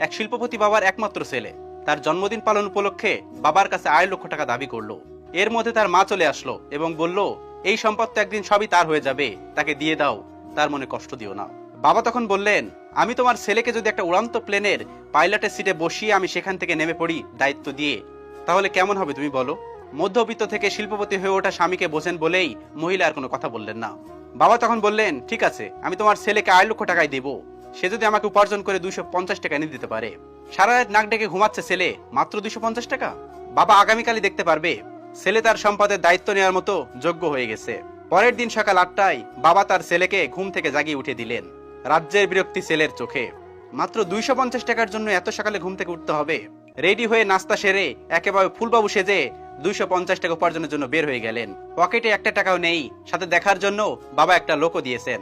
এক শিল্পপতি বাবার একমাত্র ছেলে তার জন্মদিন পালন উপলক্ষে বাবার কাছে 2.5 লক্ষ টাকা দাবি করলো। এর মধ্যে তার মা চলে আসলো এবং বলল, এই সম্পদ তো একদিন সবই তার হয়ে যাবে, তাকে দিয়ে দাও, তার মনে কষ্ট দিও না। বাবা তখন বললেন, আমি তোমার ছেলেকে যদি একটা উড়ান্ত প্লেনের পাইলটের সিটে বসিয়ে আমি সেখান থেকে নেমে পড়ি দায়িত্ব দিয়ে, তাহলে কেমন হবে তুমি বলো? মধ্যবিত্ত থেকে শিল্পপতি হয়ে ওঠা স্বামীকে বোঝেন বলেই মহিলা আর কোনো কথা বললেন না। বাবা তখন বললেন, ঠিক আছে, আমি তোমার ছেলেকে 2.5 লক্ষ টাকায় দেবো, সে যদি আমাকে উপার্জন করে 250 টাকা এনে দিতে পারে। সারা রাত নাক ডেকে ঘুমাচ্ছে ছেলে, মাত্র 250 টাকা। বাবা আগামীকালই দেখতে পারবে ছেলে তার সম্পদের দায়িত্ব নেওয়ার মতো যোগ্য হয়ে গেছে। পরের দিন সকাল 8টায় বাবা তার ছেলেকে ঘুম থেকে জাগিয়ে উঠে দিলেন। রাজ্যের বিরক্তি ছেলের চোখে। মাত্র 250 টাকার জন্য এত সকালে ঘুম থেকে উঠতে হবে? রেডি হয়ে নাস্তা সেরে একেবারে ফুলবাবু সেজে 250 টাকা উপার্জনের জন্য বের হয়ে গেলেন। পকেটে একটা টাকাও নেই, সাথে দেখার জন্য বাবা একটা লোকও দিয়েছেন।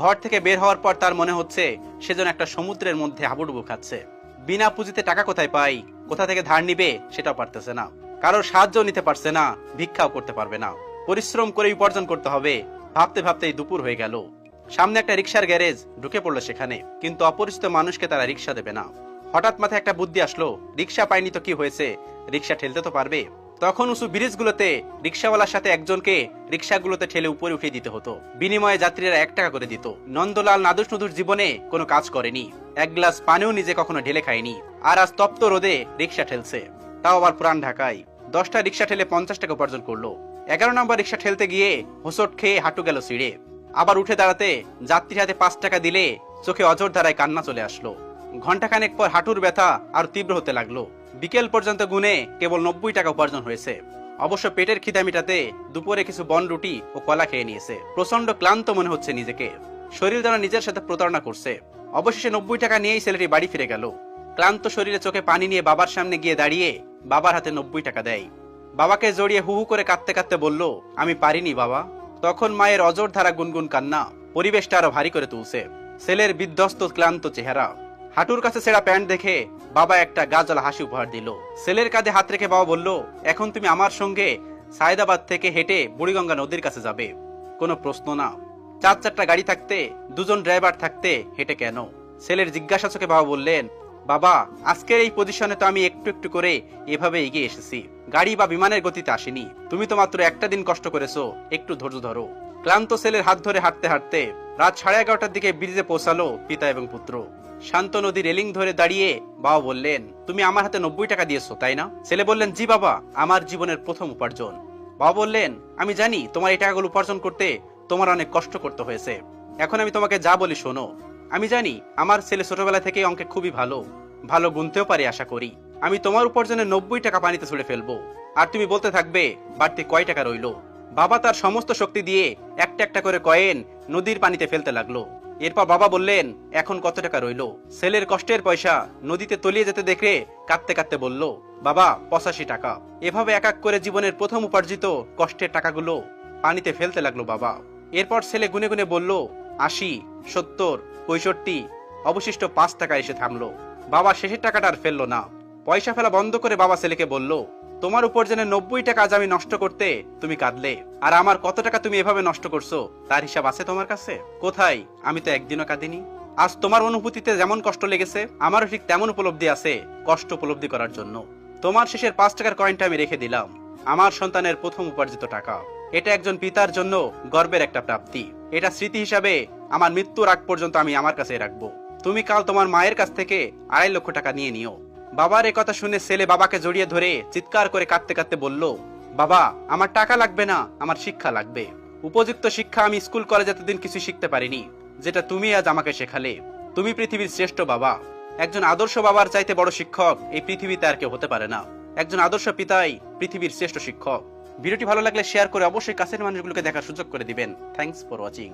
ঘর থেকে বের হওয়ার পর তার মনে হচ্ছে সেজন একটা সমুদ্রের মধ্যে হাবুডুবু খাচ্ছে। বিনা পুঁজিতে টাকা কোথায় পাই, কোথা থেকে ধার নিবে সেটাও পারতেছে না, কারোর সাহায্য নিতে পারছে না, ভিক্ষাও করতে পারবে না। পরিশ্রম করে উপার্জন করতে হবে। ভাবতে ভাবতেই দুপুর হয়ে গেল। সামনে একটা রিক্সার গ্যারেজ, ঢুকে পড়লো সেখানে, কিন্তু অপরিচিত মানুষকে তারা রিক্সা দেবে না। হঠাৎ মাথায় একটা বুদ্ধি আসলো, রিক্সা পাইনি তো কি হয়েছে, রিক্সা ঠেলতে তো পারবে। তখন উঁচু ব্রিজগুলোতে রিক্সাওয়ালার সাথে একজনকে রিক্সাগুলোতে ঠেলে উপরে উঠিয়ে দিতে হতো, বিনিময়ে যাত্রীরা 1 টাকা করে দিত। নন্দলাল নাদুস নুদুর জীবনে কোনো কাজ করেনি, এক গ্লাস পানিও নিজে কখনো ঢেলে খায়নি, আর আজ তপ্ত রোদে রিক্সা ঠেলছে, তাও আবার পুরান ঢাকায়। 10টা রিক্সা ঠেলে 50 টাকা উপার্জন করলো। 11 নম্বর রিক্সা ঠেলতে গিয়ে হোঁচট খেয়ে হাঁটু গেল ছিঁড়ে। আবার উঠে দাঁড়াতে যাত্রীর হাতে 5 টাকা দিলে চোখে অজর ধারায় কান্না চলে আসলো। ঘন্টাখানেক পর হাঁটুর ব্যথা আর তীব্র হতে লাগলো। বিকেল পর্যন্ত গুনে কেবল 90 টাকা উপার্জন হয়েছে। অবশ্য পেটের খিদা মিটাতে দুপুরে কিছু বন রুটি ও কলা খেয়ে নিয়েছে। প্রচন্ড ক্লান্ত মনে হচ্ছে নিজেকে, শরীর যেন নিজের সাথে প্রতারণা করছে। অবশেষে 90 টাকা নিয়েই ছেলেটি বাড়ি ফিরে গেল। ক্লান্ত শরীরে চোখে পানি নিয়ে বাবার সামনে গিয়ে দাঁড়িয়ে বাবার হাতে 90 টাকা দেয়। বাবাকে জড়িয়ে হু হু করে কাঁদতে কাঁদতে বলল, আমি পারিনি বাবা। তখন মায়ের অজর ধারা গুনগুন কান্না পরিবেশটা আরো ভারী করে তুলছে। ছেলের বিধ্বস্ত ক্লান্ত চেহারা, হাঁটুর কাছে ছেঁড়া প্যান্ট দেখে বাবা একটা গাজলা হাসি উপহার দিল। ছেলের কাঁধে হাত রেখে বাবা বলল, এখন তুমি আমার সঙ্গে সায়দাবাদ থেকে হেঁটে বুড়িগঙ্গা নদীর কাছে যাবে। কোনো প্রশ্ন না। 4-4টা গাড়ি থাকতে, 2জন ড্রাইভার থাকতে হেঁটে কেন? ছেলের জিজ্ঞাসা চোখে বাবা বললেন, বাবা আজকের এই পজিশনে তো আমি একটু একটু করে এভাবে এগিয়ে এসেছি, গাড়ি বা বিমানের গতিতে আসিনি। তুমি তো মাত্র একটা দিন কষ্ট করেছো, একটু ধৈর্য ধরো। ক্লান্ত ছেলের হাত ধরে হাঁটতে হাঁটতে রাত 11:30টার দিকে ব্রিজে পৌঁছালো পিতা এবং পুত্র। শান্ত নদী রেলিং ধরে দাঁড়িয়ে বাবা বললেন, তুমি আমার হাতে 90 টাকা দিয়েছো তাই না? ছেলে বললেন, জি বাবা, আমার জীবনের প্রথম উপার্জন। বাবা বললেন, আমি জানি তোমার এই টাকাগুলো উপার্জন করতে তোমার অনেক কষ্ট করতে হয়েছে। এখন আমি তোমাকে যা বলি শোনো। আমি জানি আমার ছেলে ছোটবেলা থেকে অঙ্কে খুবই ভালো, ভালো গুনতেও পারে আশা করি। আমি তোমার উপার্জনের 90 টাকা পানিতে ছুড়ে ফেলবো, আর তুমি বলতে থাকবে বাড়তি কয় টাকা রইলো। বাবা তার সমস্ত শক্তি দিয়ে একটা একটা করে কয়েন নদীর পানিতে ফেলতে লাগলো। এরপর বাবা বললেন, এখন কত টাকা রইলো? ছেলের কষ্টের পয়সা নদীতে তলিয়ে যেতে দেখে কাঁদতে কাঁদতে বলল, বাবা 85 টাকা। এভাবে এক এক করে জীবনের প্রথম উপার্জিত কষ্টের টাকাগুলো পানিতে ফেলতে লাগলো বাবা। এরপর ছেলে গুনে গুনে বলল, 80, 70, 65, অবশিষ্ট 5 টাকা এসে থামলো। বাবা শেষের টাকাটা আর ফেললো না। পয়সা ফেলা বন্ধ করে বাবা ছেলেকে বলল, তোমার উপার্জনের 90 টাকা আজ আমি নষ্ট করতে তুমি কাঁদলে, আর আমার কত টাকা তুমি এভাবে নষ্ট করছো তার হিসাব আছে তোমার কাছে? কোথায়? আমি তো একদিনও কাঁদিনি। আজ তোমার অনুভূতিতে যেমন কষ্ট লেগেছে, আমারও ঠিক তেমন উপলব্ধি আছে কষ্ট উপলব্ধি করার জন্য। তোমার শেষের 5 টাকার কয়েনটা আমি রেখে দিলাম, আমার সন্তানের প্রথম উপার্জিত টাকা। এটা একজন পিতার জন্য গর্বের একটা প্রাপ্তি। এটা স্মৃতি হিসাবে আমার মৃত্যুর আগ পর্যন্ত আমি আমার কাছে রাখবো। তুমি কাল তোমার মায়ের কাছ থেকে 2.5 লক্ষ টাকা নিয়ে নিও। বাবার এ কথা শুনে ছেলে বাবাকে জড়িয়ে ধরে চিৎকার করে কাঁদতে কাঁদতে বলল, বাবা আমার টাকা লাগবে না, আমার শিক্ষা লাগবে। উপযুক্ত শিক্ষা আমি স্কুল কলেজে এতদিন কিছু শিখতে পারিনি, যেটা তুমি আজ আমাকে শেখালে। তুমি পৃথিবীর শ্রেষ্ঠ বাবা। একজন আদর্শ বাবার চাইতে বড় শিক্ষক এই পৃথিবীতে আর কেউ হতে পারে না। একজন আদর্শ পিতাই পৃথিবীর শ্রেষ্ঠ শিক্ষক। ভিডিওটি ভালো লাগলে শেয়ার করে অবশ্যই কাছের মানুষগুলোকে দেখার সুযোগ করে দিবেন। Thanks for watching.